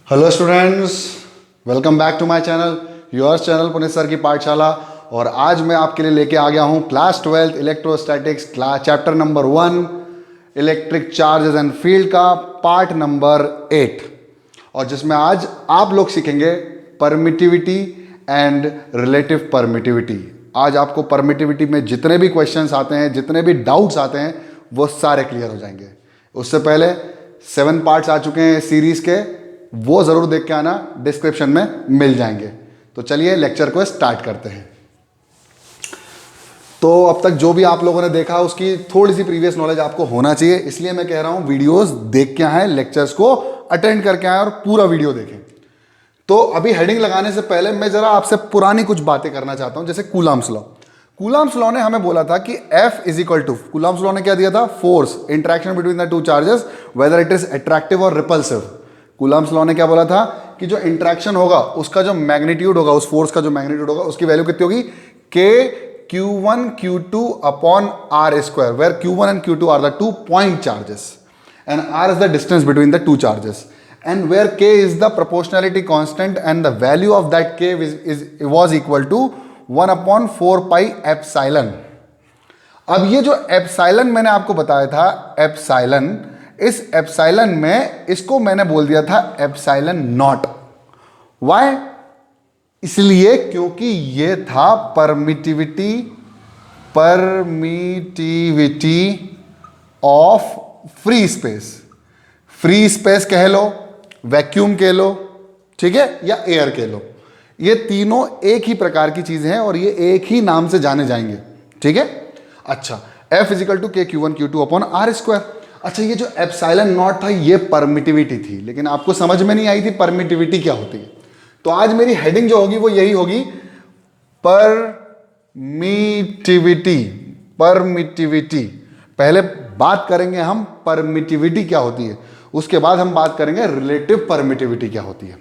Hello students, welcome back to my channel, your channel Puneet sir की पाठशाला। और आज मैं आपके लिए लेके आ गया हूँ class 12 electrostatics class chapter number 1 electric charges and field का पार्ट नंबर 8, और जिसमें आज आप लोग सीखेंगे परमिटिविटी एंड रिलेटिव परमिटिविटी। आज आपको परमिटिविटी में जितने भी क्वेश्चंस आते हैं, जितने भी डाउट्स आते हैं, वो सारे क्लियर हो जाएंगे। उससे पहले 7 पार्ट्स आ चुके हैं सीरीज के, वो ज़रूर देख के आना, डिस्क्रिप्शन में मिल जाएंगे। तो चलिए लेक्चर को स्टार्ट करते हैं। तो अब तक जो भी आप लोगों ने देखा उसकी थोड़ी सी प्रीवियस नॉलेज आपको होना चाहिए, इसलिए मैं कह रहा हूं वीडियोस देख के आए, लेक्चर्स को अटेंड करके आए और पूरा वीडियो देखें। तो अभी हेडिंग लगाने से पहले मैं जरा आपसे पुरानी कुछ बातें करना चाहता हूं, जैसे कूलम्ब्स लॉ। कूलम्ब्स लॉ ने हमें बोला था कि F is equal to, Coulomb's law ने क्या दिया था? Force, interaction between the two charges, whether it is attractive और रिपल्सिव। कूलम्ब्स लॉ ने क्या बोला था कि जो इंटरेक्शन होगा उसका जो मैग्नीट्यूड होगा, उस फोर्स का जो मैग्नीट्यूड होगा, उसकी वैल्यू कितनी होगी? K Q1 Q2 upon R square, where Q1 and Q2 are the 2 point charges and R is the distance between the 2 charges, and where K is the proportionality constant and the value of that K was equal to 1 upon 4 pi epsilon. अब ये जो epsilon मैंने आपको बताया था, epsilon, इस epsilon में इसको मैंने बोल दिया था एप्सिलॉन नॉट। व्हाई? इसलिए क्योंकि ये था permittivity of free space. Free space कह लो, वैक्यूम कह लो, ठीक है, या एयर कह लो, ये तीनों एक ही प्रकार की चीजें हैं और ये एक ही नाम से जाने जाएंगे, ठीक है। अच्छा, F is equal to K Q1 Q2 upon R square. अच्छा, ये जो एप्सिलॉन नॉट था ये परमिटिविटी थी, लेकिन आपको समझ में नहीं आई थी परमिटिविटी क्या होती है। तो आज मेरी हेडिंग जो होगी वो यही होगी, परमिटिविटी। परमिटिविटी पहले बात करेंगे हम, परमिटिविटी क्या होती है, उसके बाद हम बात करेंगे रिलेटिव परमिटिविटी क्या होती है।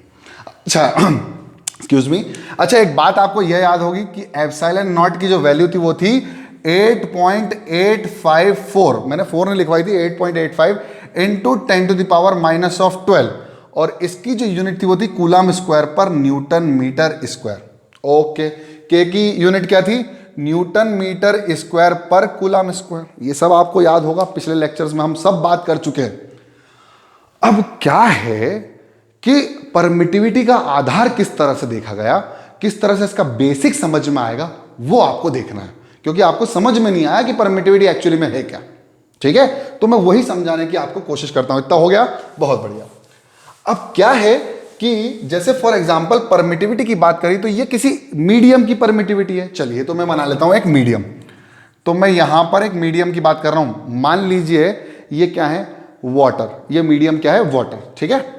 अच्छा एक्सक्यूज मी, अच्छा एक बात आपको यह याद होगी कि एप्सिलॉन नॉट की जो वैल्यू थी वो थी 8.854, मैंने 4 नहीं लिखवाई थी, 8.85 into 10 to the power minus of 12, और इसकी जो यूनिट थी वो थी कूलम स्क्वायर पर newton metre square. Okay, K की यूनिट क्या थी? न्यूटन मीटर स्क्वायर पर कूलम स्क्वायर। ये सब आपको याद होगा, पिछले लेक्चर्स में हम सब बात कर चुके हैं। अब क्या है कि परमिटिविटी का आधार किस तरह से देखा गया, किस तरह से इसका बेसिक समझ में आएगा, वो आपको देखना है, क्योंकि आपको समझ में नहीं आया कि परमिटिविटी एक्चुअली में है क्या, ठीक है। तो मैं वही समझाने की आपको कोशिश करता हूं। इतना हो गया, बहुत बढ़िया। अब क्या है कि जैसे फॉर एग्जांपल परमिटिविटी की बात करी तो ये किसी मीडियम की परमिटिविटी है। चलिए, तो मैं मान लेता हूं एक मीडियम। तो मैं यहां पर एक मीडियम की बात कर रहा हूं। मान लीजिए ये क्या है? वाटर। ये मीडियम क्या है? वाटर, ठीक है।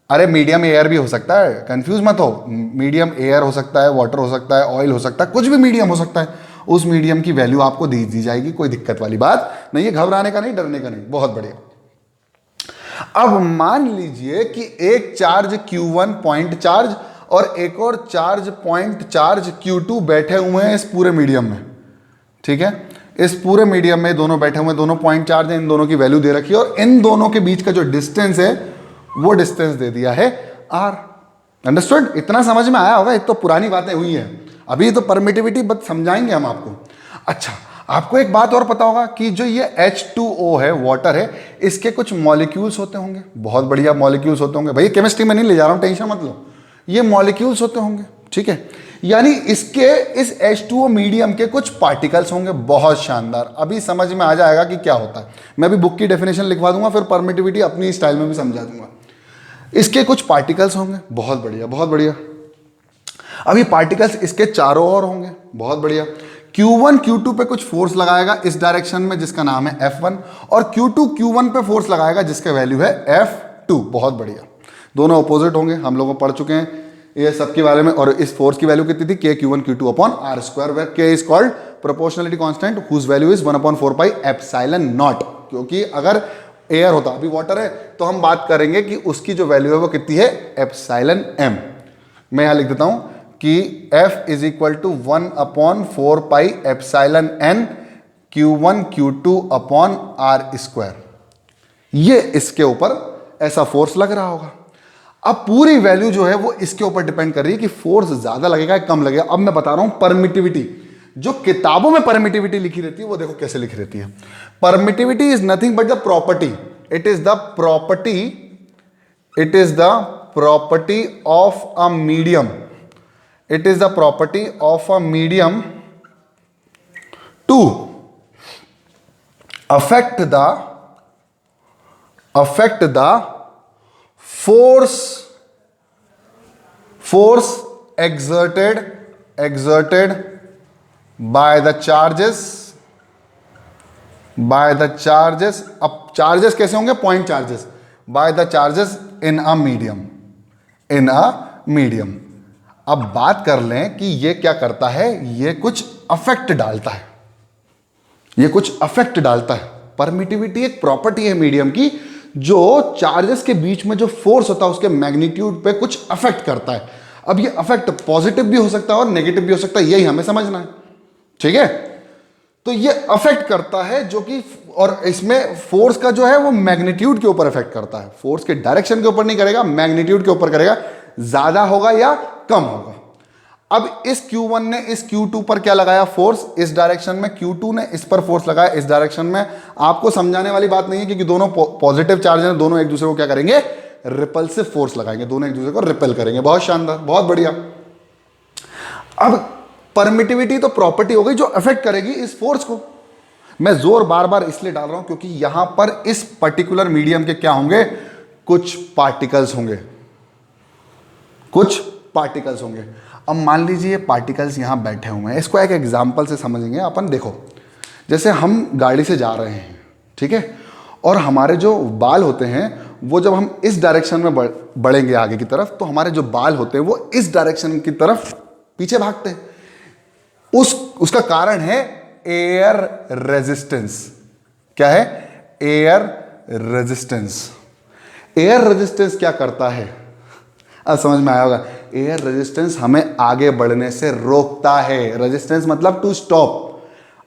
अरे मीडियम एयर भी हो सकता है, कंफ्यूज मत हो। मीडियम एयर हो सकता है, वाटर हो सकता है, ऑयल हो सकता है, कुछ भी मीडियम हो सकता है। उस मीडियम की वैल्यू आपको दी जाएगी, कोई दिक्कत वाली बात नहीं है, घबराने का नहीं, डरने का नहीं। बहुत बढ़िया। अब मान लीजिए कि एक चार्ज Q1 पॉइंट चार्ज और एक और चार्ज पॉइंट चार्ज Q2 बैठे हुए हैं इस पूरे मीडियम में, ठीक है। इस पूरे मीडियम में दोनों बैठे हुए, दोनों पॉइंट चार्ज हैं, इन दोनों की वैल्यू दे रखी है, और इन दोनों के बीच का जो डिस्टेंस है वो डिस्टेंस दे दिया है R। अंडरस्टूड? इतना समझ में आया होगा, ये तो पुरानी बातें हुई हैं, अभी तो परमिटिविटी बस समझाएंगे हम आपको। अच्छा, आपको एक बात और पता होगा कि जो ये H2O है, वाटर है, इसके कुछ मॉलिक्यूल्स होते होंगे। बहुत बढ़िया, मॉलिक्यूल्स होते होंगे। भैया केमिस्ट्री में नहीं ले जा रहा हूं, टेंशन मत लो, ये मॉलिक्यूल्स होते होंगे, ठीक है। यानी इसके, इस H2O मीडियम के कुछ पार्टिकल्स होंगे। बहुत शानदार, अभी समझ में आ जाएगा कि क्या होता है। मैं भी बुक की डेफिनेशन लिखवा दूंगा, फिर परमिटिविटी अपनी स्टाइल में भी समझा दूंगा। इसके कुछ पार्टिकल्स होंगे। बहुत बढ़िया, बहुत बढ़िया। अभी पार्टिकल्स इसके चारों ओर होंगे। बहुत बढ़िया। Q1 Q2 पे कुछ फोर्स लगाएगा इस डायरेक्शन में, जिसका नाम है F1, और Q2 Q1 पे फोर्स लगाएगा जिसका वैल्यू है F2। बहुत बढ़िया। दोनों अपोजिट होंगे, हम लोग पढ़ चुके हैं ये सब के बारे में। और इस फोर्स की वैल्यू कितनी थी? K Q1 Q2 upon R square, where K is called proportionality constant whose value is 1 upon 4 pi epsilon naught. क्योंकि अगर एयर होता, अभी वाटर है, तो हम बात करेंगे कि उसकी जो वैल्यू है वो कितनी है? Epsilon m। मैं यहां लिख देता हूं कि F is equal to 1 upon 4 pi epsilon n Q1 Q2 upon R square. ये इसके ऊपर ऐसा फोर्स लग रहा होगा। अब पूरी वैल्यू जो है वो इसके ऊपर डिपेंड कर रही है कि फोर्स ज्यादा लगेगा या कम लगेगा। अब मैं बता रहा हूं परमिटिविटी, जो किताबों में परमिटिविटी लिखी रहती है वो देखो कैसे लिखी रहती है। Permittivity is nothing but the property, it is the property, it is the property of a medium, it is the property of a medium to affect the force exerted by the charges, अब charges कैसे होंगे, point charges, by the charges in a medium. अब बात कर लें कि ये क्या करता है, ये कुछ अफेक्ट डालता है, ये कुछ अफेक्ट डालता है। परमिटिविटी एक प्रॉपर्टी है मीडियम की, जो चार्जेस के बीच में जो फोर्स होता है उसके मैग्नीट्यूड पे कुछ अफेक्ट करता है। अब ये अफेक्ट पॉजिटिव भी हो सकता है और नेगेटिव भी हो सकता है, यही हमें समझना है, ठीक है। तो ये अफेक्ट करता है जो कि, और इसमें फोर्स का जो है वो मैग्नीट्यूड के ऊपर अफेक्ट करता है, फोर्स के डायरेक्शन के ऊपर नहीं करेगा, मैग्नीट्यूड के ऊपर करेगा, ज्यादा होगा या कम होगा। अब इस Q1 ने इस Q2 पर क्या लगाया, फोर्स इस डायरेक्शन में, Q2 ने इस पर फोर्स लगाया इस डायरेक्शन में। आपको समझाने वाली बात नहीं है क्योंकि दोनों पॉजिटिव चार्ज हैं, दोनों एक दूसरे को क्या करेंगे, रिपल्सिव फोर्स लगाएंगे, दोनों एक दूसरे को रिपेल करेंगे। बहुत शानदार, बहुत बढ़िया। अब परमिटिविटी तो प्रॉपर्टी हो गई जो अफेक्ट करेगी इस फोर्स को। मैं जोर बार बार इसलिए डाल रहा हूं क्योंकि यहां पर इस पर्टिकुलर मीडियम के क्या होंगे, कुछ पार्टिकल्स होंगे, कुछ पार्टिकल्स होंगे। अब मान लीजिए पार्टिकल्स यहां बैठे हुए हैं, इसको एक एग्जांपल से समझेंगे अपन। देखो, जैसे हम गाड़ी से जा रहे हैं, ठीक है, और हमारे जो बाल होते हैं वो जब हम इस डायरेक्शन में बढ़ेंगे आगे की तरफ, तो हमारे जो बाल होते हैं वो इस डायरेक्शन की तरफ पीछे भागते हैं। उसका कारण है एयर रेजिस्टेंस। क्या है, एयर रेजिस्टेंस। एयर रेजिस्टेंस क्या करता है, अब समझ में आया होगा। एयर रेजिस्टेंस हमें आगे बढ़ने से रोकता है। रेजिस्टेंस मतलब टू स्टॉप,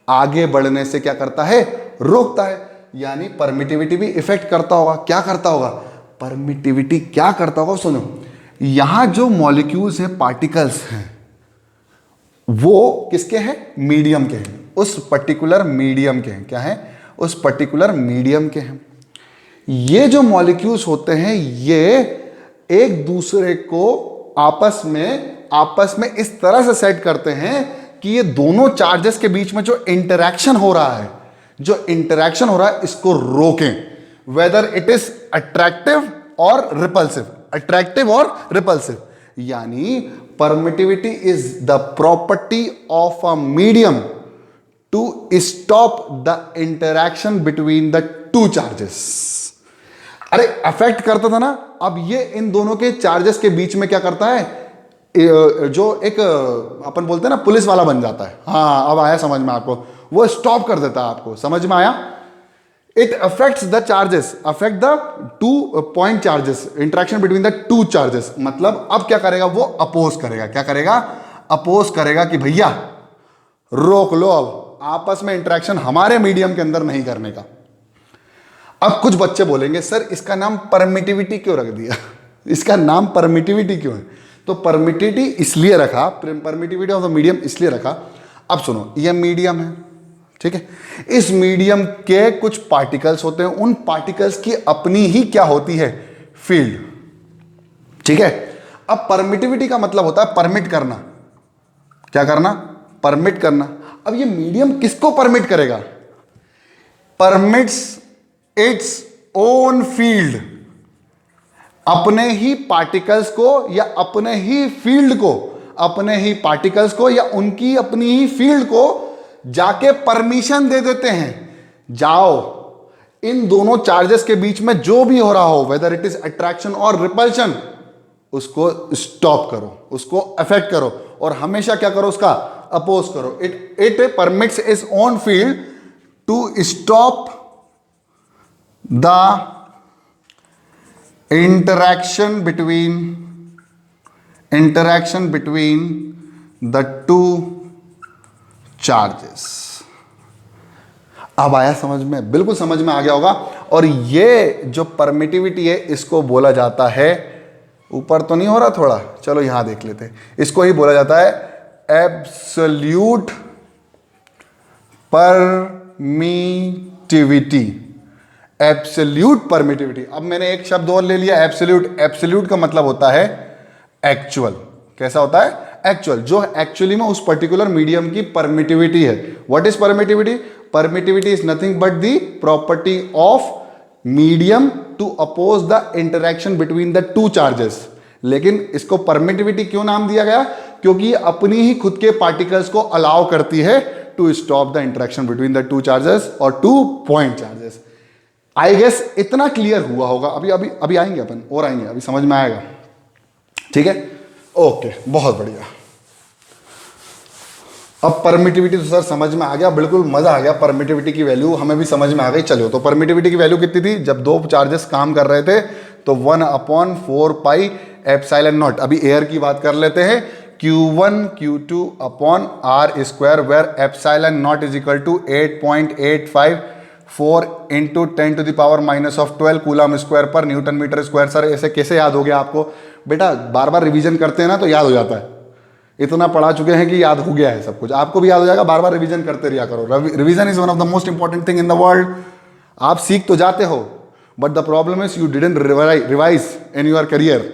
आगे बढ़ने से क्या करता है, रोकता है। यानी परमिटिविटी भी इफेक्ट करता होगा। क्या करता होगा, परमिटिविटी क्या करता होगा, सुनो। यहां जो मॉलिक्यूल्स हैं, पार्टिकल्स हैं, वो किसके हैं, मीडियम के हैं, उस पर्टिकुलर मीडियम के हैं। क्या है, उस पर्टिकुलर मीडियम के हैं। ये जो मॉलिक्यूल्स होते हैं ये एक दूसरे को आपस में इस तरह से सेट करते हैं कि ये दोनों चार्जेस के बीच में जो इंटरैक्शन हो रहा है, इसको रोकें, वेदर इट इज अट्रैक्टिव और रिपल्सिव। यानी permittivity is the property of a medium to stop the interaction between the two charges. अरे अफेक्ट करता था ना, अब ये इन दोनों के चार्जेस के बीच में क्या करता है, जो एक अपन बोलते हैं ना पुलिस वाला बन जाता है। हाँ, अब आया समझ में आपको, वो स्टॉप कर देता है, आपको समझ में आया। It affects the charges, affect the two point charges, interaction between the two charges. मतलब अब क्या करेगा, वो अपोज करेगा। क्या करेगा, अपोज करेगा कि भैया रोक लो, अब आपस में इंटरेक्शन हमारे मीडियम के अंदर नहीं करने का। अब कुछ बच्चे बोलेंगे सर इसका नाम परमिटिविटी क्यों रख दिया इसका नाम परमिटिविटी क्यों है, तो परमिटिविटी इसलिए रखा, परमिटिविटी ऑफ द मीडियम इसलिए रखा। अब सुनो, ये मीडियम है, ठीक है, इस मीडियम के कुछ पार्टिकल्स होते हैं, उन पार्टिकल्स की अपनी ही क्या होती है, फील्ड, ठीक है। अब परमिटिविटी का मतलब होता है परमिट करना। क्या करना, परमिट करना। अब ये मीडियम किसको परमिट करेगा, परमिट्स इट्स ओन फील्ड, अपने ही पार्टिकल्स को या अपने ही फील्ड को, अपने ही पार्टिकल्स को या उनकी अपनी ही फील्ड को जाके परमिशन दे देते हैं, जाओ इन दोनों चार्जेस के बीच में जो भी हो रहा हो, वेदर इट इज अट्रैक्शन और रिपल्शन, उसको स्टॉप करो, उसको अफेक्ट करो, और हमेशा क्या करो, उसका अपोज करो। It permits its own field to stop the interaction between the two charges। अब आया समझ में, बिल्कुल समझ में आ गया होगा। और ये जो परमिटिविटी है इसको बोला जाता है ऊपर तो नहीं हो रहा थोड़ा, चलो यहां देख लेते हैं। इसको ही बोला जाता है एब्सोल्यूट परमिटिविटी। Absolute permittivity. अब मैंने एक शब्द और ले लिया, एब्सोल्यूट। एब्सोल्यूट का मतलब होता है एक्चुअल। कैसा होता है? एक्चुअल, जो एक्चुअली में उस पर्टिकुलर मीडियम की परमिटिविटी है। What is permittivity? Permittivity is nothing but the property of medium to oppose the interaction between the two charges. लेकिन इसको परमिटिविटी क्यों नाम दिया गया? क्योंकि ये अपनी ही खुद के पार्टिकल्स को अलाउ करती है to stop the interaction between the two charges और two point charges. I guess इतना क्लियर हुआ होगा। अभी आएंगे अपन, और आएंगे, अभी समझ में आएगा। ठीक है, ओके, बहुत बढ़िया। अब परमिटिविटी तो सर समझ में आ गया, बिल्कुल मजा आ गया। परमिटिविटी की वैल्यू हमें भी समझ में आ गई। चलो, तो परमिटिविटी की वैल्यू कितनी थी? जब दो चार्जेस काम कर रहे थे तो 1/4 पाई एप्सिलॉन नॉट। अभी एयर की बात कर लेते हैं। Q1 Q2 upon R square, where epsilon naught is equal to 8.854 into 10⁻⁻12 coulomb square पर न्यूटन मीटर स्क्वायर। सर ऐसे कैसे याद हो गया आपको? बेटा बार बार रिवीजन करते हैं ना तो याद हो जाता है। इतना पढ़ा चुके हैं कि याद हो गया है सब कुछ। आपको भी याद हो जाएगा, बार बार रिवीजन करते रहा करो। Revision is one of the most important thing in the world. आप सीख तो जाते हो, but the problem is you didn't revise in your career,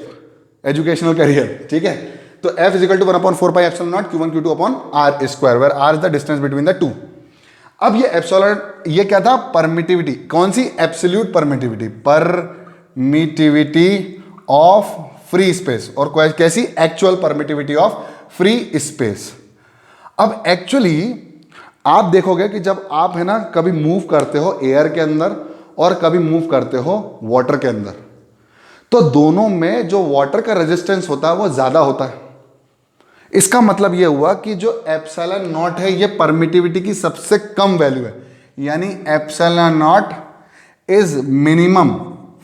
educational career. ठीक है, तो F is equal to 1/4 pi epsilon not Q1 Q2 upon R square, where R is the distance between the two. अब ये epsilon, ये क्या था? Permittivity. कौन सी? Absolute permittivity. Permittivity of free space. और कैसी? Actual permittivity of free space. अब एक्चुअली आप देखोगे कि जब आप है ना कभी मूव करते हो एयर के अंदर और कभी मूव करते हो वाटर के अंदर, तो दोनों में जो वाटर का रेजिस्टेंस होता है वो ज्यादा होता है। इसका मतलब ये हुआ कि जो एप्सिलॉन नॉट है ये परमिटिविटी की सबसे कम वैल्यू है। यानी epsilon naught is minimum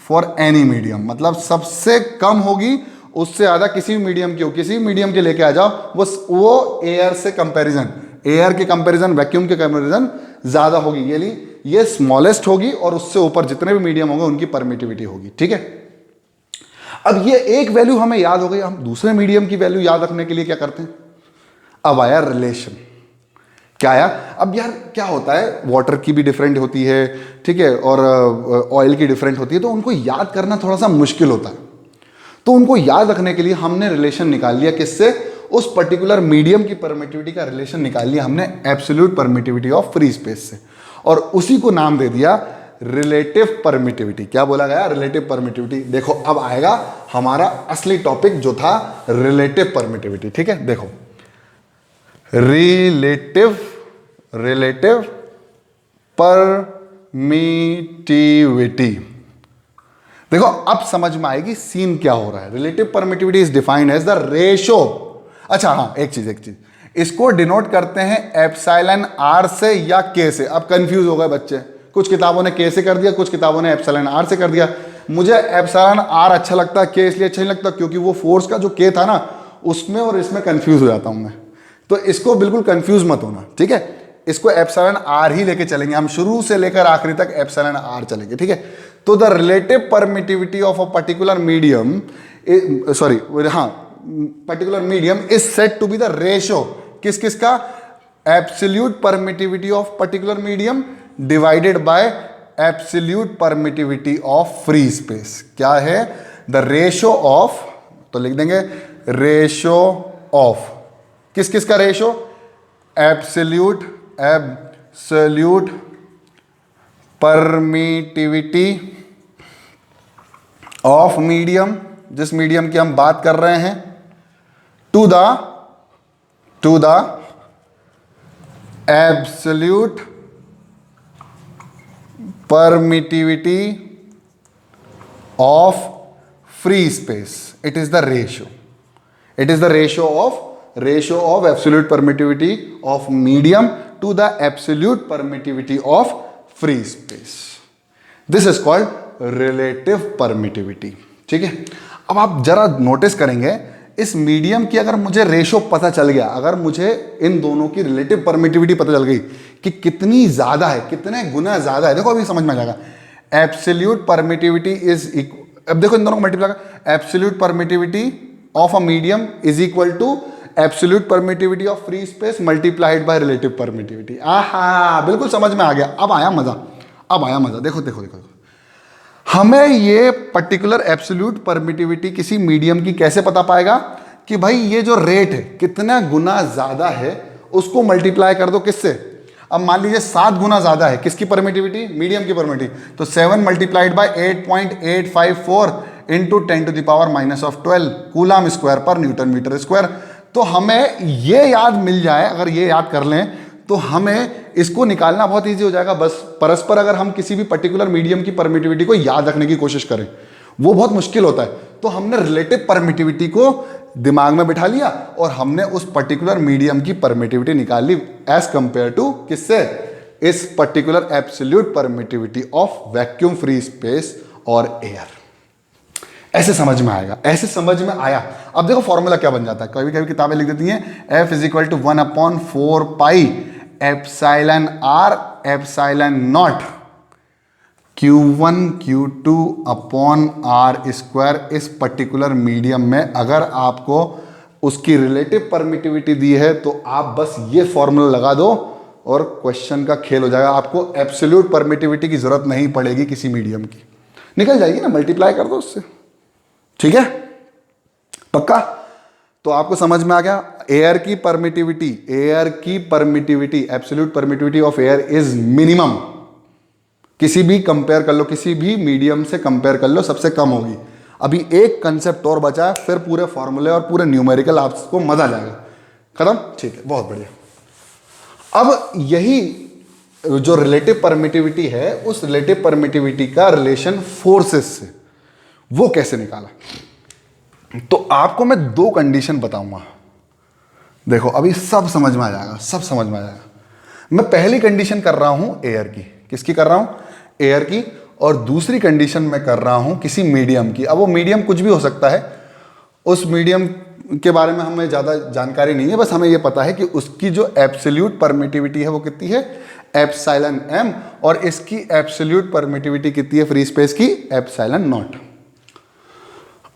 for any medium. मतलब सबसे कम होगी, उससे ज्यादा किसी भी मीडियम की हो। किसी भी मीडियम के लेके आ जाओ, वो एयर से कंपैरिजन, एयर के कंपैरिजन, वैक्यूम के कंपैरिजन ज्यादा होगी। ये स्मॉलेस्ट होगी और उससे ऊपर जितने भी मीडियम होंगे उनकी परमिटिविटी होगी। ठीक है, अब ये एक वैल्यू हमें याद हो गई। हम दूसरे मीडियम की वैल्यू याद रखने के लिए क्या करते हैं? अब आया रिलेशन। क्या आया? अब यार क्या होता है, वाटर की भी डिफरेंट होती है, ठीक है, और ऑयल की डिफरेंट होती है, तो उनको याद करना थोड़ा सा मुश्किल होता है। तो उनको याद रखने के लिए हमने रिलेशन निकाल लिया। किससे? उस पर्टिकुलर मीडियम की परमिटिविटी का रिलेशन निकाल लिया हमने absolute permittivity of free space से, और उसी को नाम दे दिया रिलेटिव परमिटिविटी। क्या बोला गया? Relative permittivity. देखो अब आएगा हमारा असली टॉपिक जो था रिलेटिव परमिटिविटी। ठीक है, देखो रिलेटिव परमिटिविटी। देखो अब समझ में आएगी सीन क्या हो रहा है। Relative permittivity is defined as the ratio. अच्छा हाँ, एक चीज इसको डिनोट करते हैं एप्सिलॉन आर से या के से। अब कंफ्यूज हो गए बच्चे, कुछ किताबों ने के से कर दिया, कुछ किताबों ने एप्सिलॉन आर से कर दिया। मुझे एप्सिलॉन आर अच्छा लगता है, के इसलिए अच्छा नहीं लगता क्योंकि वो फोर्स का जो के था ना उसमें और इसमें कंफ्यूज हो जाता हूं मैं। तो इसको बिल्कुल कंफ्यूज मत होना, ठीक है। इसको एप्सिलॉन आर ही लेके चलेंगे हम, शुरू से लेकर आखिरी तक एप्सिलॉन आर चलेंगे, ठीक है। तो the relative permittivity of a particular medium, particular medium is said to be the ratio किस किस का? Absolute permittivity of particular medium divided by absolute permittivity of free space. क्या है? द रेशो ऑफ, तो लिख देंगे रेशो ऑफ किस किस का ratio? Absolute permittivity of medium, जिस मीडियम की हम बात कर रहे हैं, to the absolute permittivity of free space. It is the ratio, it is the ratio of absolute permittivity of medium to the absolute permittivity of free space. This is called relative permittivity, ठीक है। अब आप जरा notice करेंगे, इस medium की अगर मुझे रेशो पता चल गया, अगर मुझे इन दोनों की रिलेटिव परमिटिविटी पता चल गई कि कितनी ज्यादा है, कितने गुना ज्यादा है, देखो अभी समझ में आ जाएगा। एब्सोल्यूट परमिटिविटी इज, अब देखो इन दोनों को मल्टीप्लाई कर, absolute permittivity of a medium is equal to absolute permittivity of free space multiplied by relative permittivity. आहा, बिल्कुल समझ में आ गया। अब आया मजा, अब आया मजा। देखो देखो देखो, हमें ये पर्टिकुलर एब्सोल्यूट परमिटिविटी किसी मीडियम की कैसे पता पाएगा कि भाई ये जो रेट है कितना गुना ज्यादा है, उसको मल्टीप्लाई कर दो किससे। अब मान लीजिए 7 गुना ज्यादा है किसकी परमिटिविटी, मीडियम की परमिटिविटी, तो 7 multiplied by 8.854 into 10⁻⁻12 coulomb square पर न्यूटन मीटर स्क्वायर। तो हमें ये याद मिल जाए, अगर ये याद कर लें तो हमें इसको निकालना बहुत इजी हो जाएगा। बस परस्पर अगर हम किसी भी पर्टिकुलर मीडियम की परमिटिविटी को याद रखने की कोशिश करें, वो बहुत मुश्किल होता है। तो हमने रिलेटिव परमिटिविटी को दिमाग में बिठा लिया और हमने उस पर्टिकुलर मीडियम की परमिटिविटी निकाल ली एज कंपेयर टू किससे, इस particular absolute permittivity of vacuum free space और एयर। ऐसे समझ में आएगा, ऐसे समझ में आया। अब देखो फॉर्मूला क्या बन जाता है, कभी कभी किताबें लिख देती हैं F is equal to 1/4 pi epsilon R epsilon naught Q1 Q2 upon R square. इस पर्टिकुलर मीडियम में अगर आपको उसकी रिलेटिव परमिटिविटी दी है तो आप बस ये फॉर्मूला लगा दो और क्वेश्चन का खेल हो जाएगा। आपको एब्सोल्यूट परमिटिविटी की जरूरत नहीं पड़ेगी किसी मीडियम की, निकल जाएगी ना, मल्टीप्लाई कर दो उससे। ठीक है, पक्का? तो आपको समझ में आ गया एयर की परमिटिविटी, एयर की permittivity, absolute permittivity of air is minimum. किसी भी कंपेयर कर लो, किसी भी मीडियम से कंपेयर कर लो, सबसे कम होगी। अभी एक कंसेप्ट और बचा है, फिर पूरे फॉर्मूले और पूरे न्यूमेरिकल आपको मजा आ जाएगा। खत्म? ठीक है, बहुत बढ़िया। अब यही जो रिलेटिव परमिटिविटी है, उस रिलेटिव परमिटिविटी का रिलेशन फोर्सेस से, वो कैसे निकाला। तो आपको मैं 2 कंडीशन बताऊंगा। देखो अभी सब समझ में आ जाएगा, सब समझ में आ जाएगा। मैं पहली कंडीशन कर रहा हूं एयर की, किसकी कर रहा हूं, एयर की। और दूसरी कंडीशन मैं कर रहा हूं किसी मीडियम की। अब वो मीडियम कुछ भी हो सकता है, उस मीडियम के बारे में हमें ज़्यादा जानकारी नहीं है, बस हमें ये पता है कि उसकी जो एब्सोल्यूट परमिटिविटी है वो कितनी है, एप्सिलॉन m, और इसकी एब्सोल्यूट परमिटिविटी कितनी है फ्री स्पेस की, एप्सिलॉन नॉट।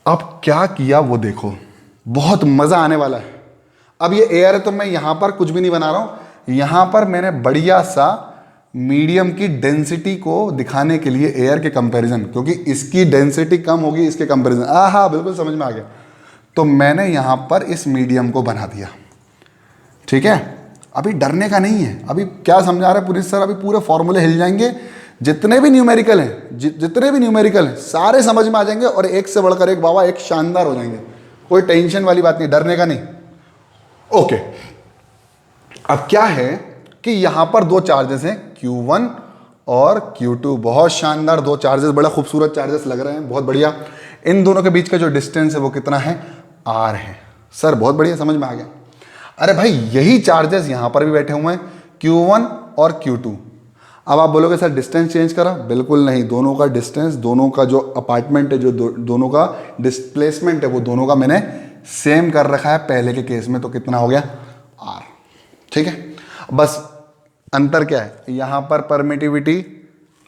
अब क्या किया वो देखो, बहुत मजा आने वाला है। अब ये एयर है तो मैं यहां पर कुछ भी नहीं बना रहा हूं, यहां पर मैंने बढ़िया सा मीडियम की डेंसिटी को दिखाने के लिए एयर के कंपैरिजन, क्योंकि इसकी डेंसिटी कम होगी इसके कंपैरिजन। हाँ बिल्कुल समझ में आ गया। तो मैंने यहां पर इस मीडियम को बना दिया। ठीक है, अभी डरने का नहीं है। अभी क्या समझा रहे पुलिस सर, अभी पूरे फॉर्मूले हिल जाएंगे, जितने भी न्यूमेरिकल हैं, जितने भी न्यूमेरिकल हैं सारे समझ में आ जाएंगे और एक से बढ़कर एक बाबा एक शानदार हो जाएंगे। कोई टेंशन वाली बात नहीं, डरने का नहीं। ओके, अब क्या है कि यहां पर 2 चार्जेस हैं, Q1 और Q2। बहुत शानदार 2 चार्जेस, बड़ा खूबसूरत चार्जेस लग रहे हैं, बहुत बढ़िया। इन दोनों के बीच का जो डिस्टेंस है वो कितना है, R है। सर बहुत बढ़िया, समझ में आ गया। अरे भाई यही चार्जेस यहां पर भी बैठे हुए हैं, Q1 और Q2। अब आप बोलोगे सर डिस्टेंस चेंज करा, बिल्कुल नहीं। दोनों का डिस्टेंस, दोनों का जो अपार्टमेंट है, जो दोनों का डिस्प्लेसमेंट है, वो दोनों का मैंने सेम कर रखा है पहले के केस में। तो कितना हो गया, R। ठीक है, बस अंतर क्या है, यहां पर परमिटिविटी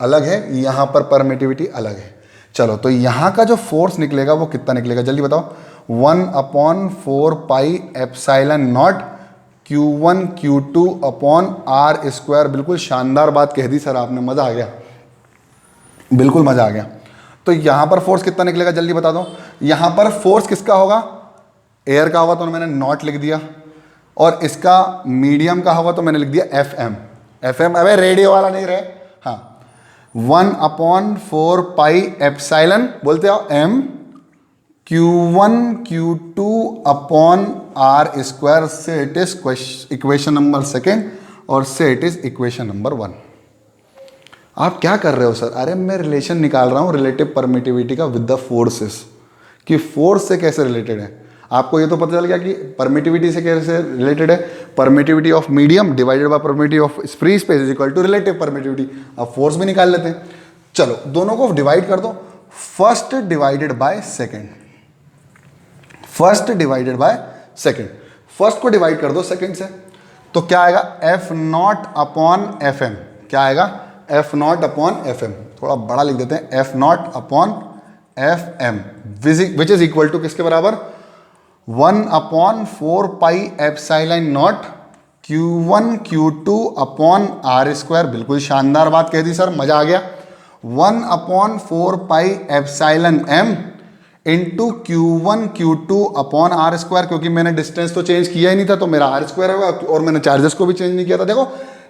अलग है, यहां पर परमिटिविटी अलग है। चलो, तो यहां का जो फोर्स निकलेगा वो कितना निकलेगा, जल्दी बताओ। 1/4 pi epsilon not Q1 Q2 upon R square. बिल्कुल शानदार बात कह दी सर आपने, मजा आ गया, बिल्कुल मजा आ गया। तो यहां पर फोर्स कितना निकलेगा, जल्दी बता दो। यहां पर फोर्स किसका होगा, एयर का होगा, तो मैंने नॉट लिख दिया। और इसका मीडियम का होगा तो मैंने लिख दिया FM। FM अबे रेडियो वाला नहीं रहे, हाँ। 1/4 पाई एप्सिलॉन, बोलते आओ, M Q1 Q2 upon R square. से इट इज इक्वेशन नंबर 2 और से इट इज इक्वेशन नंबर 1। आप क्या कर रहे हो सर, अरे मैं रिलेशन निकाल रहा हूं रिलेटिव परमिटिविटी का विद द फोर्सेस, कि फोर्स से कैसे रिलेटेड है। आपको ये तो पता चल गया कि परमिटिविटी से कैसे रिलेटेड है, permittivity of medium divided by permittivity of free space is equal to relative permittivity. अब फोर्स भी निकाल लेते हैं। चलो दोनों को डिवाइड कर दो, first divided by second, first divided by second. First को डिवाइड कर दो सेकेंड से, तो क्या आएगा, F0 अपॉन FM। क्या आएगा, F0 अपॉन FM। थोड़ा बड़ा लिख देते हैं, F0 upon F M which is equal to किसके बराबर 1/4 epsilon not Q1 Q2 upon R square. बिल्कुल शानदार बात कह दी सर, मजा आ गया। 1/4 epsilon m into Q1 Q2 upon R square, क्योंकि मैंने डिस्टेंस तो चेंज किया ही नहीं था तो मेरा आर स्क्वायर होगा, और मैंने चार्जेस को भी चेंज नहीं किया था। देखो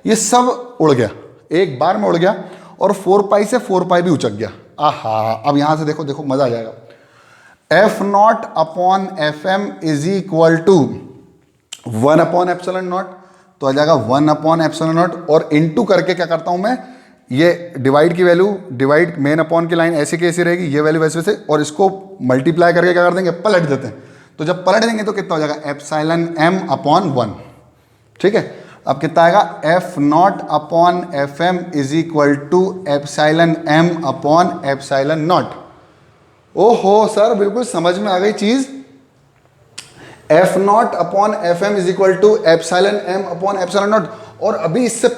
ये सब उड़ गया, एक बार में उड़ गया, और 4 से 4 भी उचक गया। आहा, अब यहां से देखो देखो मजा आ जाएगा। F not upon F M is equal to 1/एप्सिलॉन नॉट, तो आ जाएगा 1/एप्सिलॉन नॉट, और इनटू करके क्या करता हूं मैं, ये डिवाइड की वैल्यू, डिवाइड मेन अपॉन की लाइन ऐसी की ऐसी रहेगी, ये वैल्यू वैसे वैसे, और इसको मल्टीप्लाई करके क्या कर देंगे, पलट देते हैं। तो जब पलट देंगे तो कितना हो जाएगा, एप्सिलॉन m अपॉन 1। ठीक है, अब कितना आएगा, F not upon F M is equal to epsilon m upon epsilon naught. ओहो सर, बिल्कुल समझ में आ गई चीज। F not upon F M is equal to epsilon m upon epsilon naught. और अभी इससे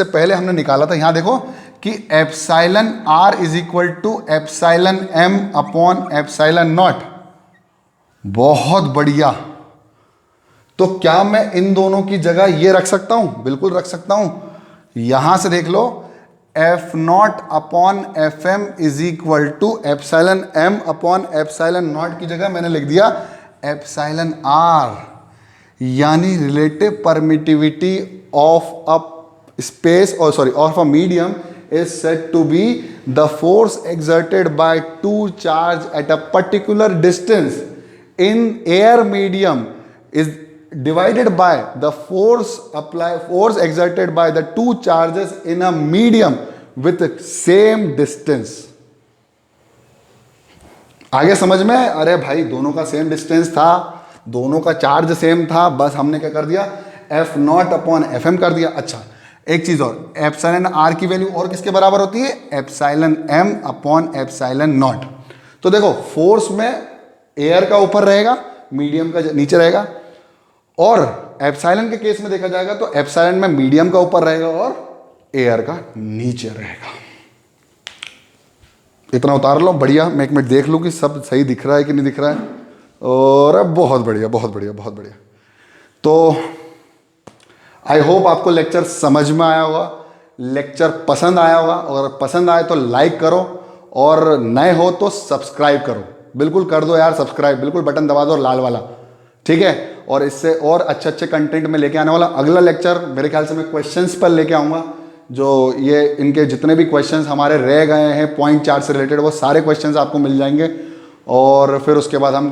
पहले हमने निकाला था, यहां देखो कि epsilon r is equal to epsilon m upon epsilon naught. बहुत बढ़िया। तो क्या मैं इन दोनों की जगह ये रख सकता हूं? बिल्कुल रख सकता हूं। यहां से देख लो, F not upon F M is equal to epsilon m upon epsilon not की जगह मैंने लिख दिया एप्सिलॉन r, यानी relative permittivity of a space of a medium is said to be the force exerted by two charge at a particular distance in air medium is divided by the force exerted by the two charges in a medium with the same distance। आगे समझ में? अरे भाई, दोनों का same distance था, दोनों का चार्ज सेम था, बस हमने क्या कर दिया, F not upon F M कर दिया। अच्छा, एक चीज और, एप्सिलॉन आर की वैल्यू और किसके बराबर होती है, epsilon M upon epsilon naught. तो देखो, फोर्स में एयर का ऊपर रहेगा, मीडियम का नीचे रहेगा, और एप्सिलॉन के केस में देखा जाएगा तो एप्सिलॉन में मीडियम का ऊपर रहेगा और एयर का नीचे रहेगा। इतना उतार लो, बढ़िया। मैं एक मिनट देख लूँ कि सब सही दिख रहा है कि नहीं दिख रहा है। और अब बहुत बढ़िया, बहुत बढ़िया, बहुत बढ़िया। तो आई होप आपको लेक्चर समझ में आया होगा, लेक्चर पसंद आया होगा। और पसंद आए तो लाइक करो, और नए हो तो सब्सक्राइब करो। बिल्कुल कर दो यार सब्सक्राइब, बिल्कुल बटन दबा दो लाल वाला, ठीक है। और इससे और अच्छे अच्छे कंटेंट में लेके आने वाला। अगला लेक्चर मेरे ख्याल से मैं क्वेश्चंस पर लेके आऊँगा, जो ये इनके जितने भी क्वेश्चंस हमारे रह गए हैं पॉइंट चार्ज से रिलेटेड, वो सारे क्वेश्चंस आपको मिल जाएंगे। और फिर उसके बाद हम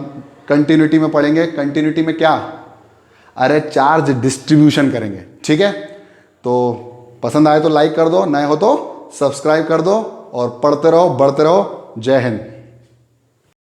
कंटिन्यूटी में पढ़ेंगे। कंटिन्यूटी में क्या, अरे चार्ज डिस्ट्रीब्यूशन करेंगे, ठीक है। तो पसंद आए तो लाइक कर दो, नए हो तो सब्सक्राइब कर दो, और पढ़ते रहो, बढ़ते रहो। जय हिंद।